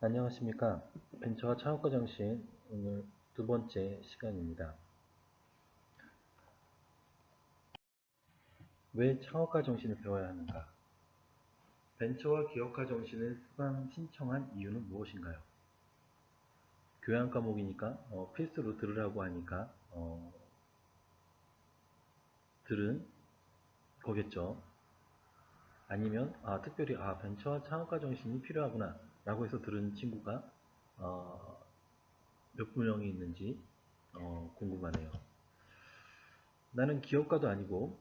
안녕하십니까. 벤처와 창업가 정신 오늘 두 번째 시간입니다. 왜 창업가 정신을 배워야 하는가? 벤처와 기업가 정신을 수강 신청한 이유는 무엇인가요? 교양 과목이니까 필수로 들으라고 하니까 들은 거겠죠. 아니면 특별히 벤처와 창업가 정신이 필요하구나 라고 해서 들은 친구가 몇 명이 있는지 궁금하네요. 나는 기업가도 아니고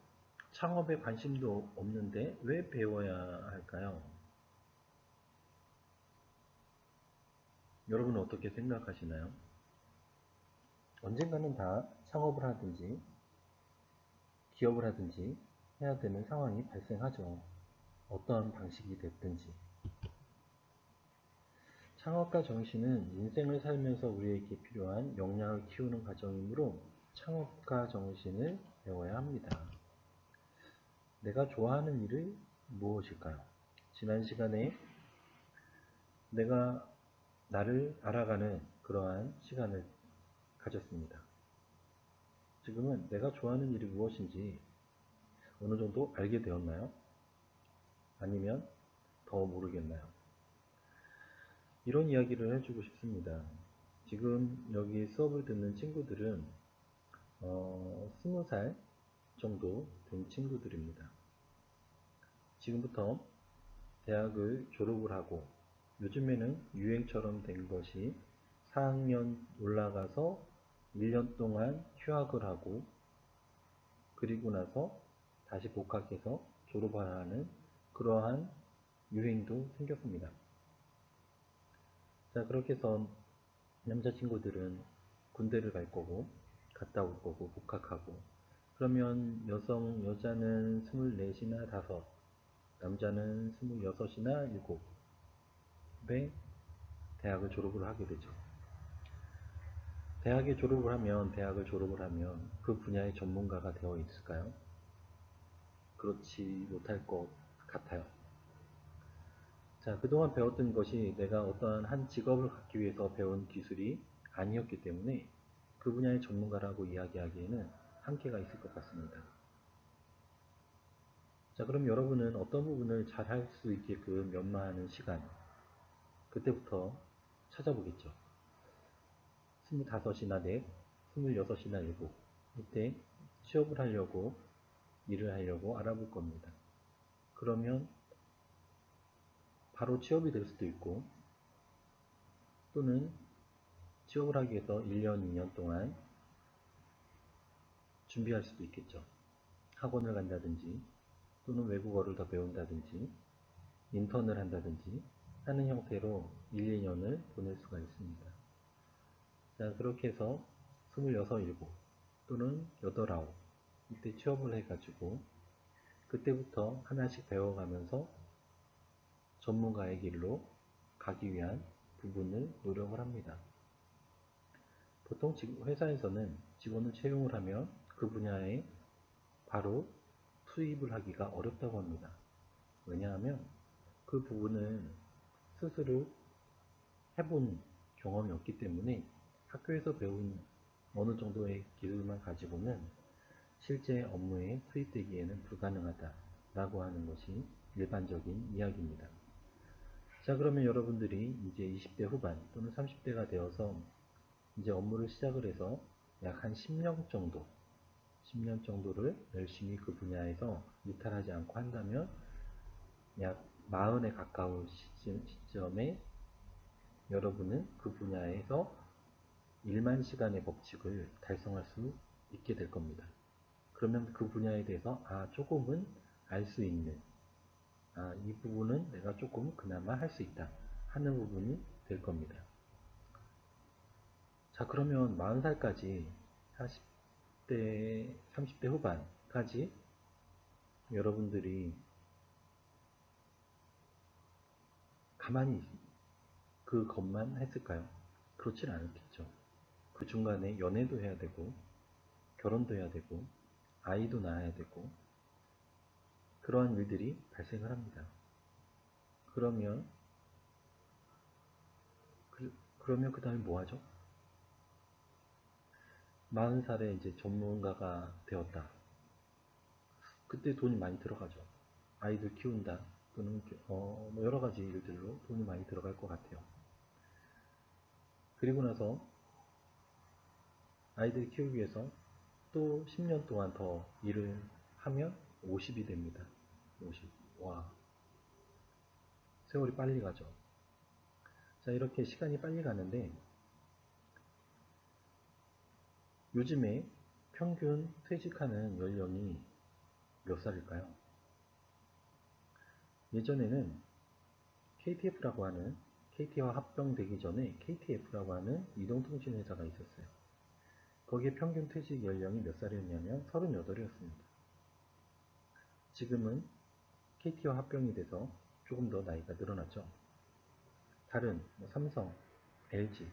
창업에 관심도 없는데 왜 배워야 할까요? 여러분은 어떻게 생각하시나요? 언젠가는 다 창업을 하든지 기업을 하든지 해야 되는 상황이 발생하죠. 어떠한 방식이 됐든지. 창업가 정신은 인생을 살면서 우리에게 필요한 역량을 키우는 과정이므로 창업가 정신을 배워야 합니다. 내가 좋아하는 일이 무엇일까요? 지난 시간에 내가 나를 알아가는 그러한 시간을 가졌습니다. 지금은 내가 좋아하는 일이 무엇인지 어느 정도 알게 되었나요? 아니면 더 모르겠나요? 이런 이야기를 해주고 싶습니다. 지금 여기 수업을 듣는 친구들은 20살 정도 된 친구들입니다. 지금부터 대학을 졸업을 하고 요즘에는 유행처럼 된 것이 4학년 올라가서 1년 동안 휴학을 하고 그리고 나서 다시 복학해서 졸업하는 그러한 유행도 생겼습니다. 자, 그렇게 해서 남자친구들은 군대를 갈 거고 갔다 올 거고 복학하고 그러면 여자는 24이나 5, 남자는 26이나 7에 대학을 졸업을 하게 되죠. 대학을 졸업을 하면 그 분야의 전문가가 되어 있을까요? 그렇지 못할 것 같아요. 자, 그동안 배웠던 것이 내가 어떠한 한 직업을 갖기 위해서 배운 기술이 아니었기 때문에 그 분야의 전문가라고 이야기하기에는 한계가 있을 것 같습니다. 자, 그럼 여러분은 어떤 부분을 잘 할 수 있게끔 연마하는 시간, 그때부터 찾아보겠죠. 25이나 4, 26이나 7, 이때 취업을 하려고, 일을 하려고 알아볼 겁니다. 그러면 바로 취업이 될 수도 있고, 또는 취업을 하기 위해서 1년, 2년 동안 준비할 수도 있겠죠. 학원을 간다든지, 또는 외국어를 더 배운다든지, 인턴을 한다든지 하는 형태로 1, 2년을 보낼 수가 있습니다. 자, 그렇게 해서 26, 7 또는 8, 9 이때 취업을 해가지고 그때부터 하나씩 배워가면서 전문가의 길로 가기 위한 부분을 노력을 합니다. 보통 회사에서는 직원을 채용을 하면 그 분야에 바로 투입을 하기가 어렵다고 합니다. 왜냐하면 그 부분은 스스로 해본 경험이 없기 때문에 학교에서 배운 어느 정도의 기술만 가지고는 실제 업무에 투입되기에는 불가능하다라고 하는 것이 일반적인 이야기입니다. 자, 그러면 여러분들이 이제 20대 후반 또는 30대가 되어서 이제 업무를 시작을 해서 약 한 10년 정도를 열심히 그 분야에서 이탈하지 않고 한다면 약 40에 가까운 시점에 여러분은 그 분야에서 1만 시간의 법칙을 달성할 수 있게 될 겁니다. 그러면 그 분야에 대해서 조금은 알 수 있는 이 부분은 내가 조금 그나마 할 수 있다 하는 부분이 될 겁니다. 자, 그러면 40살까지 40대 30대 후반까지 여러분들이 가만히 그것만 했을까요? 그렇진 않았겠죠. 그 중간에 연애도 해야 되고 결혼도 해야 되고 아이도 낳아야 되고 그러한 일들이 발생을 합니다. 그러면 그러면 그 다음에 뭐 하죠? 40살에 이제 전문가가 되었다. 그때 돈이 많이 들어가죠. 아이들 키운다. 또는 뭐 여러 가지 일들로 돈이 많이 들어갈 것 같아요. 그리고 나서 아이들 키우기 위해서 또 10년 동안 더 일을 하면 50이 됩니다. 50. 와, 세월이 빨리 가죠. 자, 이렇게 시간이 빨리 가는데 요즘에 평균 퇴직하는 연령이 몇 살일까요? 예전에는 KTF라고 하는, KT와 합병되기 전에 KTF라고 하는 이동통신회사가 있었어요. 거기에 평균 퇴직 연령이 몇 살이었냐면 38이었습니다. 지금은 KT와 합병이 돼서 조금 더 나이가 늘어났죠. 다른 삼성, LG,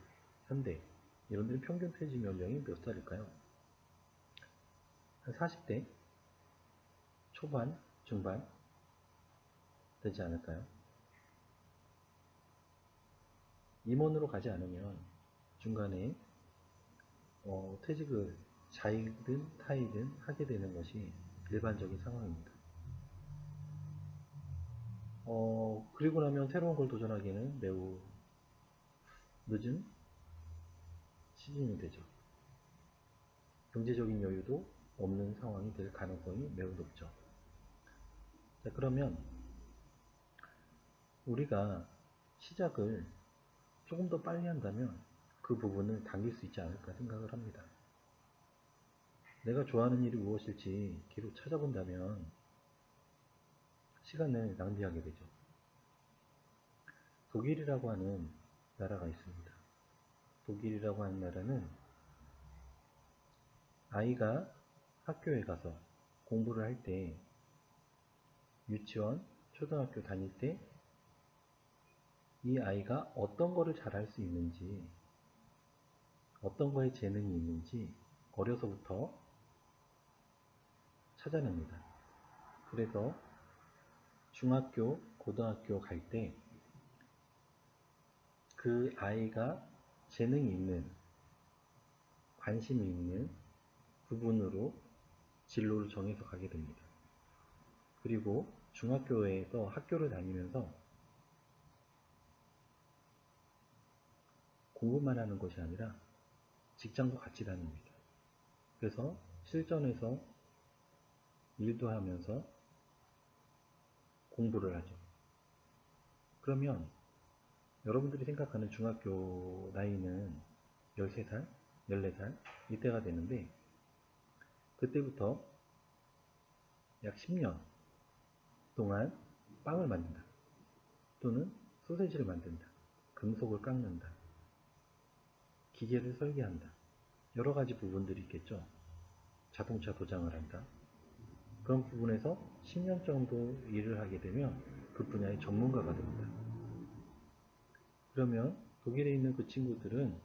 현대 이런 데는 평균 퇴직 연령이 몇 살일까요? 한 40대 초반, 중반 되지 않을까요? 임원으로 가지 않으면 중간에 퇴직을 자이든 타이든 하게 되는 것이 일반적인 상황입니다. 그리고 나면 새로운 걸 도전하기에는 매우 늦은 시즌이 되죠. 경제적인 여유도 없는 상황이 될 가능성이 매우 높죠. 자, 그러면 우리가 시작을 조금 더 빨리 한다면 그 부분을 당길 수 있지 않을까 생각을 합니다. 내가 좋아하는 일이 무엇일지 계속 찾아본다면 시간을 낭비하게 되죠. 독일이라고 하는 나라가 있습니다. 독일이라고 하는 나라는 아이가 학교에 가서 공부를 할 때 유치원, 초등학교 다닐 때 이 아이가 어떤 거를 잘할 수 있는지, 어떤 거에 재능이 있는지 어려서부터 찾아냅니다. 그래서 중학교, 고등학교 갈 때 그 아이가 재능이 있는, 관심이 있는 부분으로 진로를 정해서 가게 됩니다. 그리고 중학교에서 학교를 다니면서 공부만 하는 것이 아니라 직장도 같이 다닙니다. 그래서 실전에서 일도 하면서 공부를 하죠. 그러면 여러분들이 생각하는 중학교 나이는 13살, 14살 이때가 되는데 그때부터 약 10년 동안 빵을 만든다. 또는 소세지를 만든다. 금속을 깎는다. 기계를 설계한다. 여러 가지 부분들이 있겠죠. 자동차 도장을 한다. 그런 부분에서 10년 정도 일을 하게 되면 그 분야의 전문가가 됩니다. 그러면 독일에 있는 그 친구들은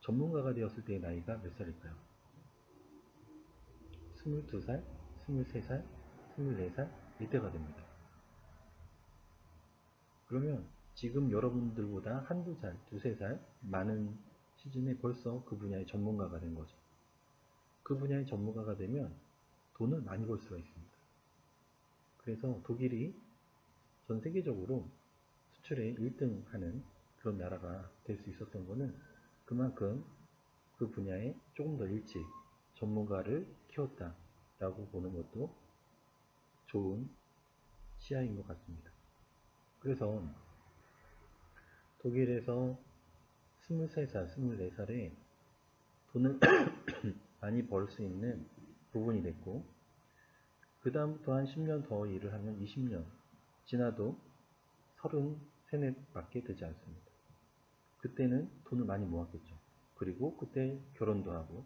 전문가가 되었을 때의 나이가 몇 살일까요? 22살, 23살, 24살 이때가 됩니다. 그러면 지금 여러분들보다 한두 살, 두세 살 많은 시즌에 벌써 그 분야의 전문가가 된 거죠. 그 분야의 전문가가 되면 돈을 많이 벌 수가 있습니다. 그래서 독일이 전 세계적으로 수출에 1등 하는 그런 나라가 될 수 있었던 거는 그만큼 그 분야에 조금 더 일찍 전문가를 키웠다라고 보는 것도 좋은 시야인 것 같습니다. 그래서 독일에서 23살, 24살에 돈을 많이 벌 수 있는 부분이 됐고 그 다음부터 한 10년 더 일을 하면 20년 지나도 33, 4밖에 되지 않습니다. 그때는 돈을 많이 모았겠죠. 그리고 그때 결혼도 하고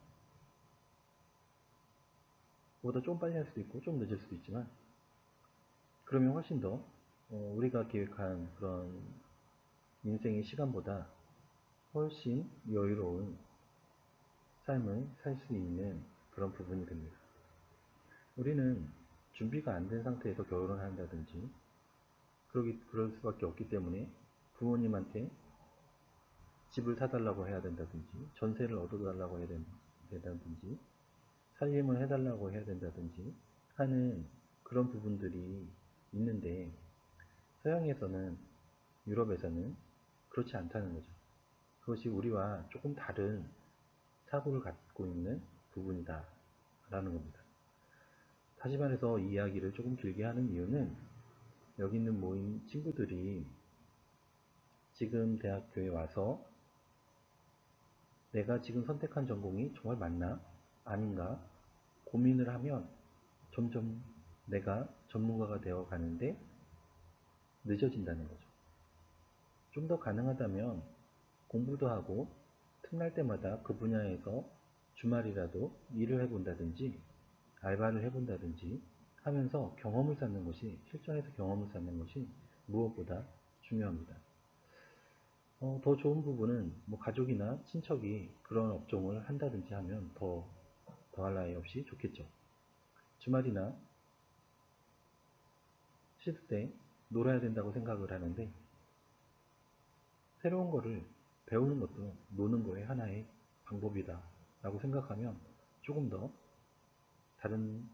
그보다 좀 빨리 할 수도 있고 좀 늦을 수도 있지만 그러면 훨씬 더 우리가 계획한 그런 인생의 시간보다 훨씬 여유로운 삶을 살 수 있는 그런 부분이 됩니다. 우리는 준비가 안 된 상태에서 결혼을 한다든지 그럴 수밖에 없기 때문에 부모님한테 집을 사달라고 해야 된다든지, 전세를 얻어달라고 해야 된다든지, 살림을 해달라고 해야 된다든지 하는 그런 부분들이 있는데, 서양에서는, 유럽에서는 그렇지 않다는 거죠. 그것이 우리와 조금 다른 사고를 갖고 있는 부분이다 라는 겁니다. 다시 말해서 이 이야기를 조금 길게 하는 이유는, 여기 있는 모인 친구들이 지금 대학교에 와서 내가 지금 선택한 전공이 정말 맞나? 아닌가? 고민을 하면 점점 내가 전문가가 되어 가는데 늦어진다는 거죠. 좀 더 가능하다면 공부도 하고 틈날 때마다 그 분야에서 주말이라도 일을 해본다든지 알바를 해본다든지 하면서 경험을 쌓는 것이, 실전에서 경험을 쌓는 것이 무엇보다 중요합니다. 더 좋은 부분은 가족이나 친척이 그런 업종을 한다든지 하면 더할 나위 없이 좋겠죠. 주말이나 쉴 때 놀아야 된다고 생각을 하는데, 새로운 거를 배우는 것도 노는 거의 하나의 방법이다 라고 생각하면 조금 더 다른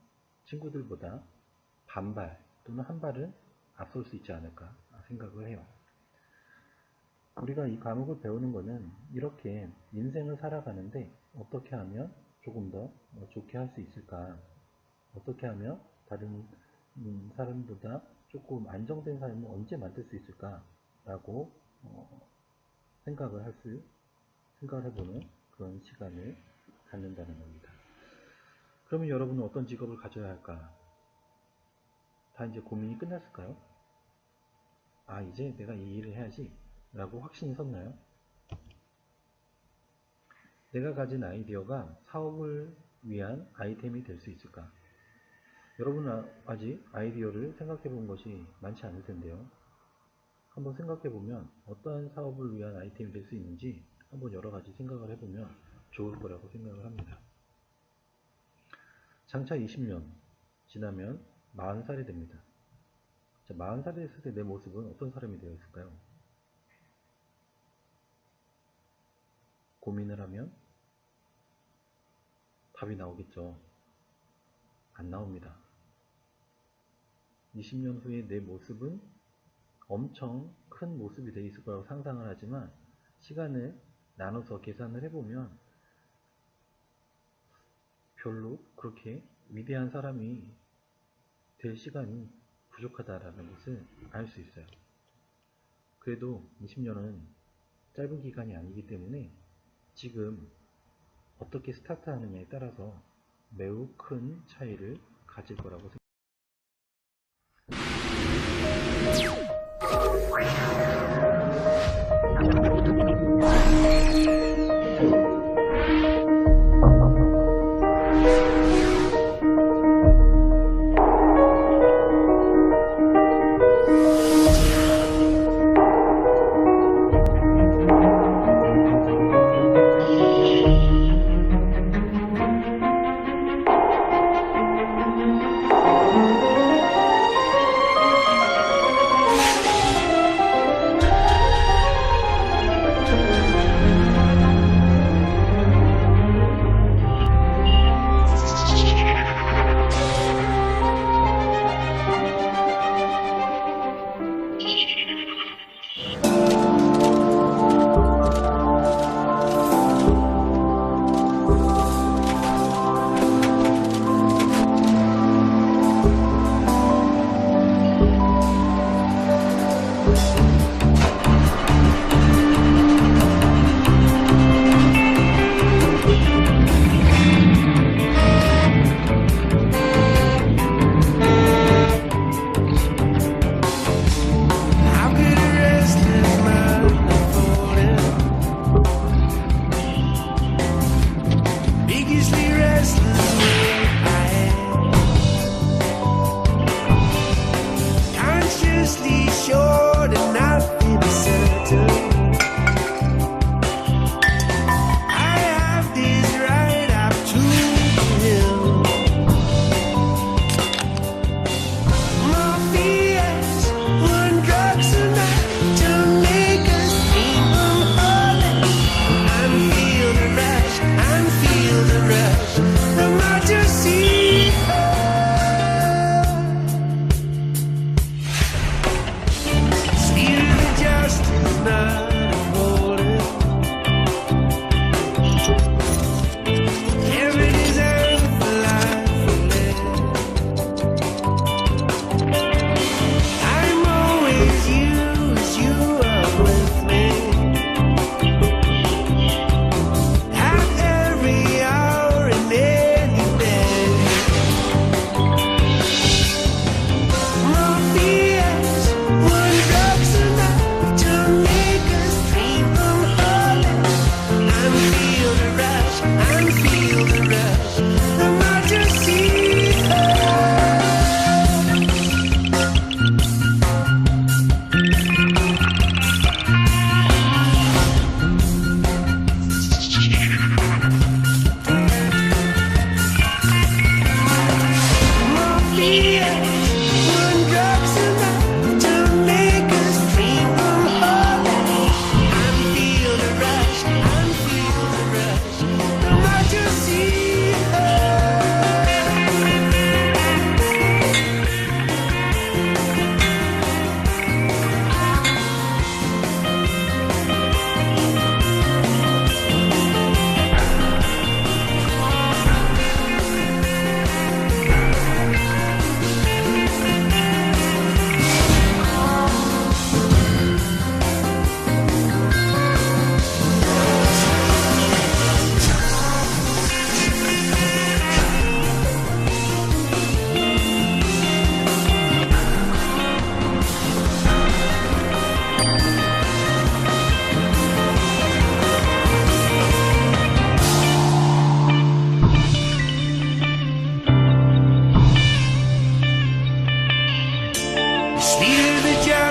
친구들보다 반발 또는 한 발은 앞설 수 있지 않을까 생각을 해요. 우리가 이 과목을 배우는 거는 이렇게 인생을 살아가는데 어떻게 하면 조금 더 좋게 할 수 있을까, 어떻게 하면 다른 사람보다 조금 안정된 삶을 언제 만들 수 있을까 라고 생각을 해보는 그런 시간을 갖는다는 겁니다. 그러면 여러분은 어떤 직업을 가져야 할까? 다 이제 고민이 끝났을까요? 아, 이제 내가 이 일을 해야지 라고 확신이 섰나요? 내가 가진 아이디어가 사업을 위한 아이템이 될 수 있을까? 여러분은 아직 아이디어를 생각해 본 것이 많지 않을 텐데요. 한번 생각해 보면 어떠한 사업을 위한 아이템이 될 수 있는지 한번 여러 가지 생각을 해보면 좋을 거라고 생각을 합니다. 장차 20년 지나면 40살이 됩니다. 자, 40살이 됐을 때 내 모습은 어떤 사람이 되어 있을까요? 고민을 하면 답이 나오겠죠. 안 나옵니다. 20년 후에 내 모습은 엄청 큰 모습이 되어 있을 거라고 상상을 하지만, 시간을 나눠서 계산을 해보면 별로 그렇게 위대한 사람이 될 시간이 부족하다라는 것을 알 수 있어요. 그래도 20년은 짧은 기간이 아니기 때문에 지금 어떻게 스타트하느냐에 따라서 매우 큰 차이를 가질 거라고 생각합니다.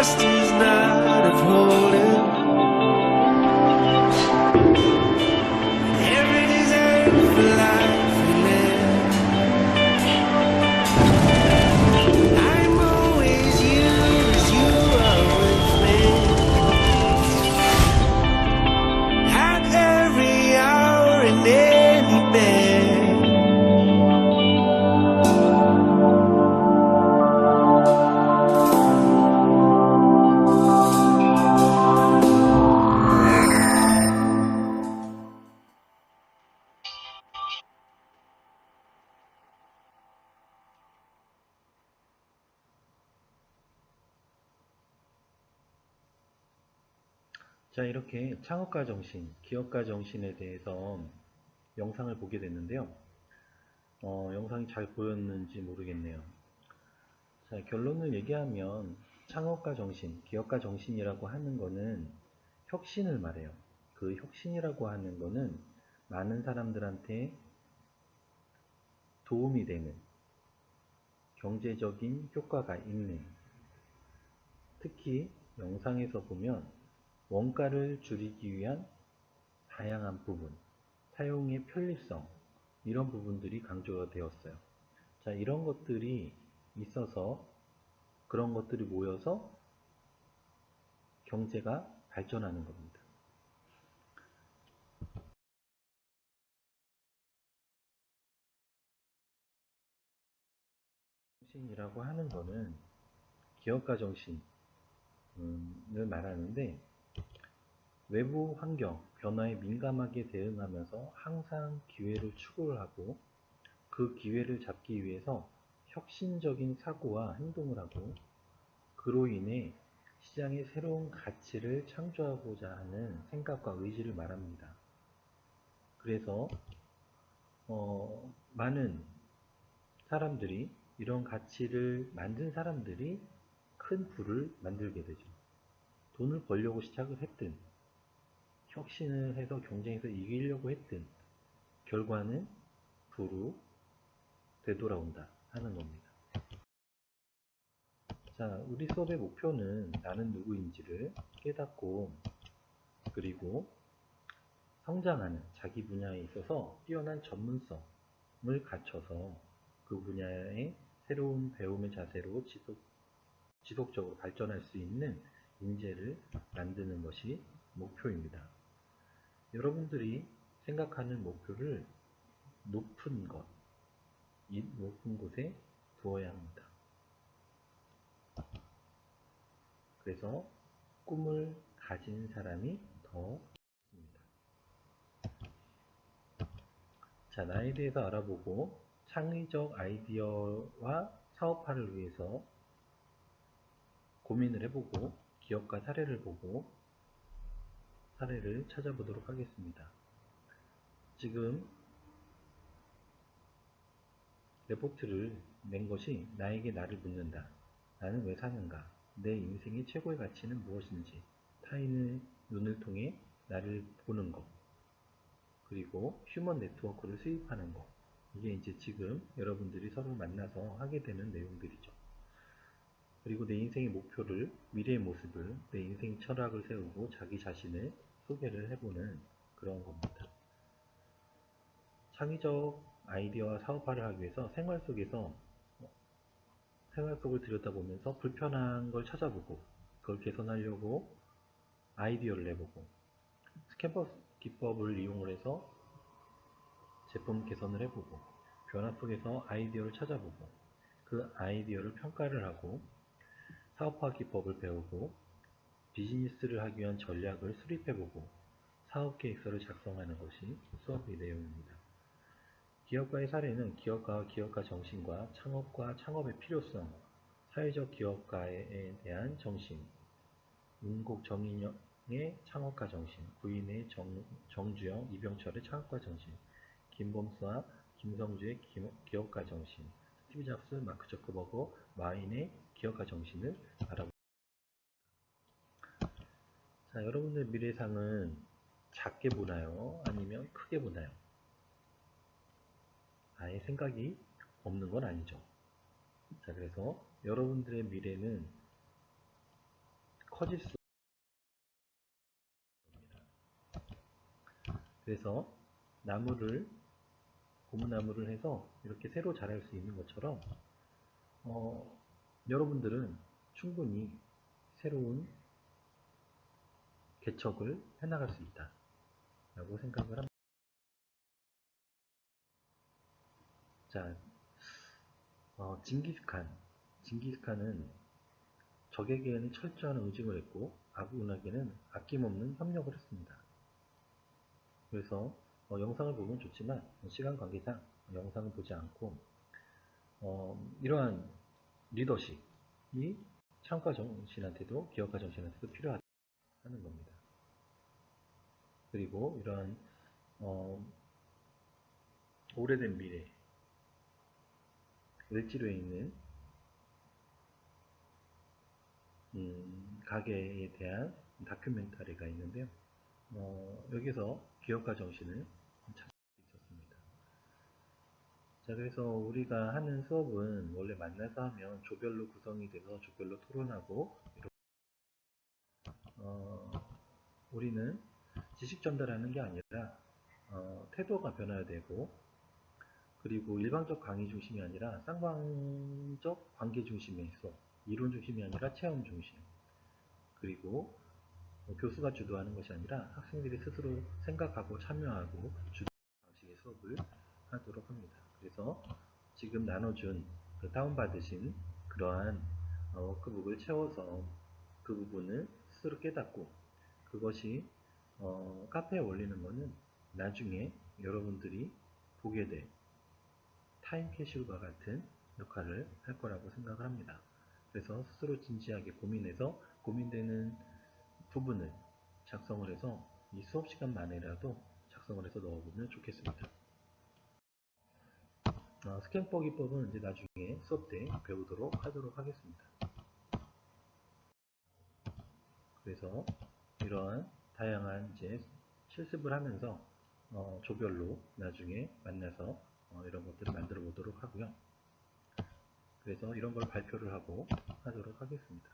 past is not upholding. Every deserve for life we live. I'm always you as you are with me. At every hour in any bed. 자, 이렇게 창업가 정신, 기업가 정신에 대해서 영상을 보게 됐는데요. 영상이 잘 보였는지 모르겠네요. 자, 결론을 얘기하면 창업가 정신, 기업가 정신이라고 하는 거는 혁신을 말해요. 그 혁신이라고 하는 거는 많은 사람들한테 도움이 되는 경제적인 효과가 있는, 특히 영상에서 보면 원가를 줄이기 위한 다양한 부분, 사용의 편리성, 이런 부분들이 강조가 되었어요. 자, 이런 것들이 있어서, 그런 것들이 모여서 경제가 발전하는 겁니다. 정신이라고 하는 거는 기업가 정신을 말하는데, 외부 환경, 변화에 민감하게 대응하면서 항상 기회를 추구를 하고, 그 기회를 잡기 위해서 혁신적인 사고와 행동을 하고, 그로 인해 시장에 새로운 가치를 창조하고자 하는 생각과 의지를 말합니다. 그래서 많은 사람들이, 이런 가치를 만든 사람들이 큰 부를 만들게 되죠. 돈을 벌려고 시작을 했든, 혁신을 해서 경쟁에서 이기려고 했든, 결과는 부로 되돌아온다 하는 겁니다. 자, 우리 수업의 목표는 나는 누구인지를 깨닫고, 그리고 성장하는 자기 분야에 있어서 뛰어난 전문성을 갖춰서 그 분야의 새로운 배움의 자세로 지속적으로 발전할 수 있는 인재를 만드는 것이 목표입니다. 여러분들이 생각하는 목표를 높은 곳에 두어야 합니다. 그래서 꿈을 가진 사람이 더 있습니다. 자, 나에 대해서 알아보고 창의적 아이디어와 사업화를 위해서 고민을 해보고, 기업가 사례를 보고 사례를 찾아보도록 하겠습니다. 지금 레포트를 낸 것이 나에게 나를 묻는다. 나는 왜 사는가? 내 인생의 최고의 가치는 무엇인지, 타인의 눈을 통해 나를 보는 것, 그리고 휴먼 네트워크를 수입하는 것. 이게 이제 지금 여러분들이 서로 만나서 하게 되는 내용들이죠. 그리고 내 인생의 목표를, 미래의 모습을, 내 인생 철학을 세우고 자기 자신을 소개를 해보는 그런 겁니다. 창의적 아이디어와 사업화를 하기 위해서 생활 속을 들여다보면서 불편한 걸 찾아보고, 그걸 개선하려고 아이디어를 내보고, 스캔버스 기법을 이용을 해서 제품 개선을 해보고, 변화 속에서 아이디어를 찾아보고, 그 아이디어를 평가를 하고, 사업화 기법을 배우고, 비즈니스를 하기 위한 전략을 수립해보고, 사업계획서를 작성하는 것이 수업의 내용입니다. 기업가의 사례는 기업가와 기업가 정신과 창업과 창업의 필요성, 사회적 기업가에 대한 정신, 문곡 정인영의 창업가 정신, 구인의 정주영, 이병철의 창업가 정신, 김범수와 김성주의 기업가 정신, 스티브 잡스, 마크 저커버그, 마인의 기업가 정신을 알아보겠습니다. 자, 여러분들 미래상은 작게 보나요? 아니면 크게 보나요? 아예 생각이 없는 건 아니죠. 자, 그래서 여러분들의 미래는 커질 수 있습니다. 그래서 고무나무를 해서 이렇게 새로 자랄 수 있는 것처럼 여러분들은 충분히 새로운 개척을 해나갈 수 있다 라고 생각을 합니다. 자, 징기스칸은 적에게는 철저한 의증을 했고 아군에게는 아낌없는 협력을 했습니다. 그래서 영상을 보면 좋지만 시간 관계상 영상을 보지 않고 이러한 리더십이 창과 정신한테도 기업가 정신한테도 필요하다는 겁니다. 그리고 이러한 오래된 미래 을지로에 있는 가게에 대한 다큐멘터리가 있는데요. 여기서 기업가 정신을 찾을 수 있었습니다. 자, 그래서 우리가 하는 수업은 원래 만나서 하면 조별로 구성이 돼서 조별로 토론하고 우리는 지식 전달하는 게 아니라 태도가 변화야 되고 그리고 일방적 강의 중심이 아니라 쌍방적 관계 중심의 수업, 이론 중심이 아니라 체험 중심, 그리고 교수가 주도하는 것이 아니라 학생들이 스스로 생각하고 참여하고 주도하는 방식의 수업을 하도록 합니다. 그래서 지금 나눠준 다운받으신 그러한 워크북을 채워서 그 부분을 스스로 깨닫고 그것이 카페에 올리는 것은 나중에 여러분들이 보게 될 타임캐슐과 같은 역할을 할 거라고 생각을 합니다. 그래서 스스로 진지하게 고민해서 고민되는 부분을 작성을 해서 이 수업 시간만이라도 작성을 해서 넣어보면 좋겠습니다. 스캔 포기법은 이제 나중에 수업 때 배우도록 하도록 하겠습니다. 그래서 이러한 다양한 이제 실습을 하면서 조별로 나중에 만나서 이런 것들을 만들어 보도록 하고요. 그래서 이런 걸 발표를 하고 하도록 하겠습니다.